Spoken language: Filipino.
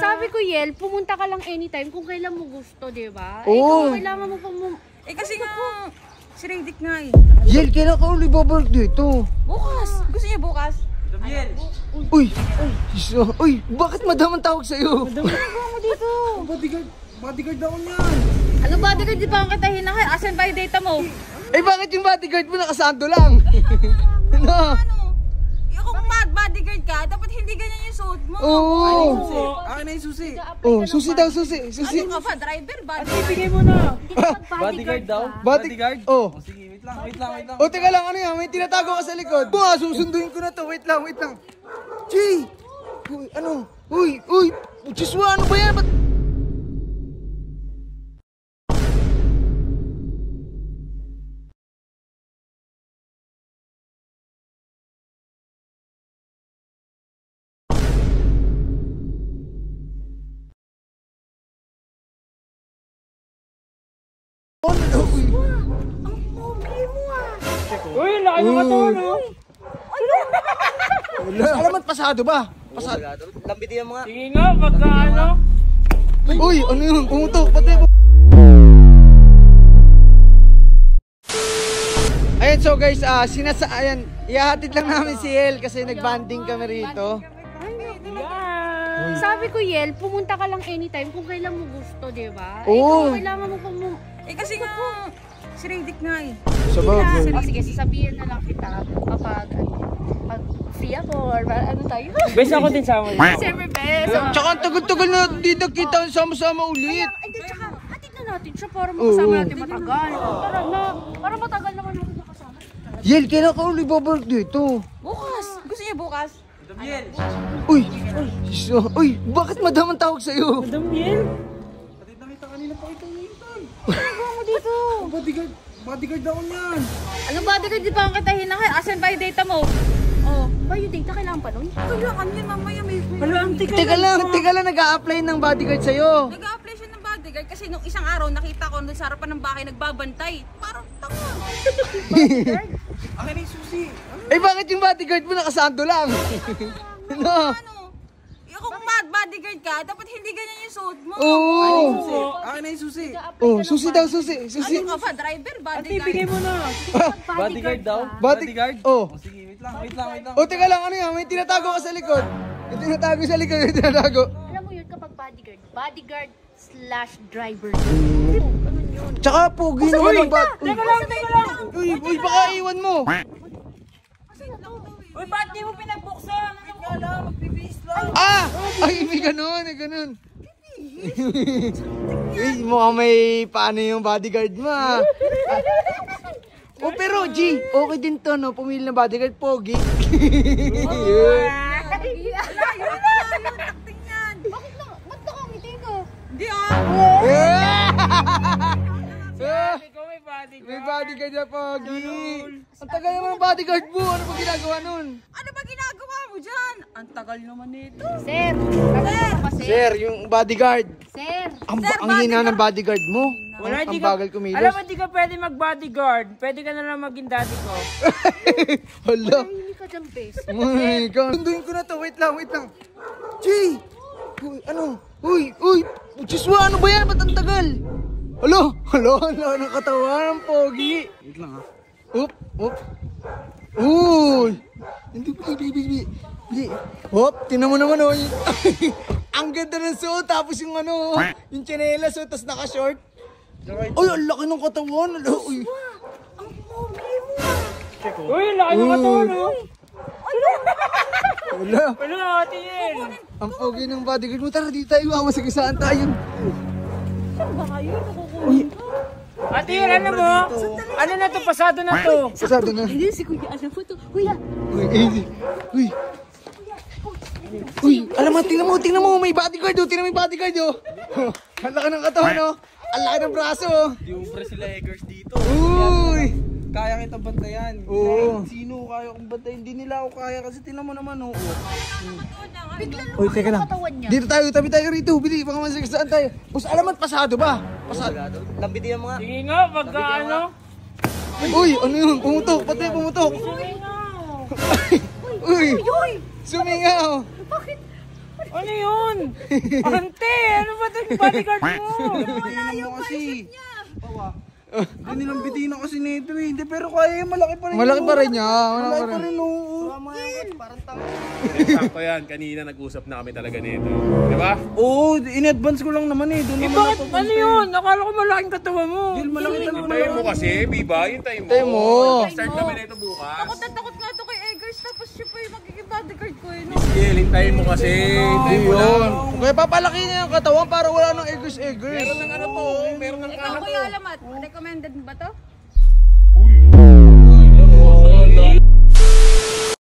Sabi ko, Yel, pumunta ka lang anytime kung kailan mo gusto, di ba? Oo. Ikaw, kailangan mo pang... Kasi nga, si Redick nga eh. Yel, kailan ka ulit babalik dito? Bukas. Gusto niya bukas? Yel. Uy, uy, bakit madam ang tawag sa'yo? Ano mo dito? Bodyguard daw niyan. Ano bodyguard? Di pa ang kita hinahal. Asan ba yung data mo? Eh bakit yung bodyguard mo nakasando lang? Ano? Kung bodyguard ka, dapat hindi ganyan yung suot mo. Oo. Akin na yung susi. Oh, susi daw, susi. Susi. Ano ka ba? Driver? Bodyguard? Bigay mo na. Bodyguard daw? Bodyguard? Oh. Sige, wait lang. O, teka lang, ano yan? May tinatago ka sa likod. Buha, susunduin ko na to. Wait lang. Chi! Uy, ano? Uy! Chiswa, ano ba yan? Ba't... Uy, laki mo ka to, no? Alamat, pasado ba? Pasado. Lambitin mo nga. Sige nga, pagka ano. Uy, ano yun? Pumutok, pati. Ayan, so guys, ayan, ihahatid lang namin si Yel kasi nagbanding kami rito. Sabi ko, Yel, pumunta ka lang anytime kung kailan mo gusto, di ba? Oo. Ikaw, kailangan mo pang... Kasi nga, si Redick nga eh. Sige, sasabihin na lang kita kapag free ako or ano tayo. Best ako din sa mo. Siyempre, best. Tsaka ang tagal-tagal na hindi nakita sama-sama ulit. Hindi, tsaka hatid na natin siya para makasama natin matagal. Tara na, para matagal naman natin nakasama. Yel, kailan ka ulit babalik dito? Bukas. Gusto niya bukas? Yel. Uy, bakit madam ang tawag sa'yo? Madam Yel. Pati nakita kanina pa kita ngayon. Ano mo dito? Bodyguard daw niyan. Ano bodyguard? Di pa ang kita hinahal. Asan ba yung data mo? Oh, ba yung data kailangan pa nun? Kailangan yun mamaya may... Hala, ang Teka lang, nag-a-apply ng bodyguard sa'yo. Nag-a-apply siya ng bodyguard kasi nung isang araw nakita ko doon sa harapan ng bahay nagbabantay. Parang tanga. Akin na yung susi. Eh bakit yung bodyguard mo nakasando lang? Ano? Kung bodyguard ka, dapat hindi ganyan yung suot mo. Oo. Akin na yung susi. Oh, susi daw, susi. Ano ka ba? Driver? Bodyguard? Bigay mo na. Bodyguard daw? Bodyguard? Oh. Sige, wait lang. O, teka lang, ano yan? May tinatago ka sa likod. May tinatago. Alam mo yun kapag bodyguard / driver. Tsaka pogi naman ang Teka lang. Uy, baka iwan mo. Uy, ba't di mo pinagbuksan? Ano ka lang? Magbibis lang. Ay, may ganun. Uy, mukhang may paano yung bodyguard mo, ah. Oh, pero G, okay din to, no? Pumili ng bodyguard, pogi. Hindi Ikaw may bodyguard. May bodyguard na pogi. Ang tagal naman ng bodyguard mo. Ano pa ginagawa nun? Ano ba ginagawa mo dyan? Ang tagal naman nito. Sir! Sir, yung bodyguard. Sir! Ang hina ng bodyguard mo. Wala, Ang di ka, bagal kumilos. alam mo, di ka pwede mag-bodyguard. Pwede ka na lang maging daddy ko. Hala. Hindi ka dyan, best. My God. Sunduin ko na to. Wait lang. Chi! Uy, ano? Uy! Chiswa, ano ba yan? Ba't ang tagal? Alo, ang katawan ng pogi. Wait lang ha. Up. Uy! Hindi. Hop, tinan mo naman oh. Ang ganda ng suot, tapos yung ano, yung tsinelas, tapos naka-short. Uy, ang laki ng katawan. Uy. Uy, laki mo ka to, no? Wala. Wala, Ate Yel. Ang pogi ng bodyguard mo. Tara, di tayo masagasaan tayo. Ate Yel, ano mo? Ano na to? Pasado na to. Pasado na. Hindi, si Kuya, alam mo to. Kuya! Uy, alam mo, tingnan mo, may bodyguard oh. Tingnan mo yung bodyguard oh. Ang laki ng katawan oh. Ang laki ng braso oh. Di umbre sila Eggers dito. Uy! Kaya kita bantayan. Oo. Sino kaya kong bantayan? Hindi nila ako kaya kasi tinan mo naman oo. Uy, teka lang. Dito tayo, tabi tayo rito. Bili, baka masagasaan tayo. Boss, alam mo, pasado ba? Pasado. Lambitin mo nga. Sige nga, pagka ano. Uy, ano yun? Pumutok, pati pumutok. Sige nga. Uy! Sumingaw! Bakit? Ano yun? Ante, ano ba ito yung bodyguard mo? Bitina mo kasi. Hindi nilang bitina kasi nito eh. Hindi, pero kaya malaki pa rin. Malaki pa rin niya. Malaki pa rin, oo. Sakto yan, kanina nag-usap na kami talaga nito. Di ba? Oo, in advance ko lang naman eh. Doon Eh naman bakit ano yun? Akala ko malaking katawa mo. Malaki talaga. Hintayin mo kasi, Biba. Hintayin mo. Hintayin mo. Start kami nito bukas. Takot na takot nga to kay Eggers, tapos siya pa yung magiging bodyguard ko eh. No? Sige, hintayin mo kasi. Hintayin mo lang. Kaya papalaki niya yung katawan para wala nang egos. Meron ng ano to, meron ng Ikaw, kahat Kuya to. Alamat, recommended mo ba to?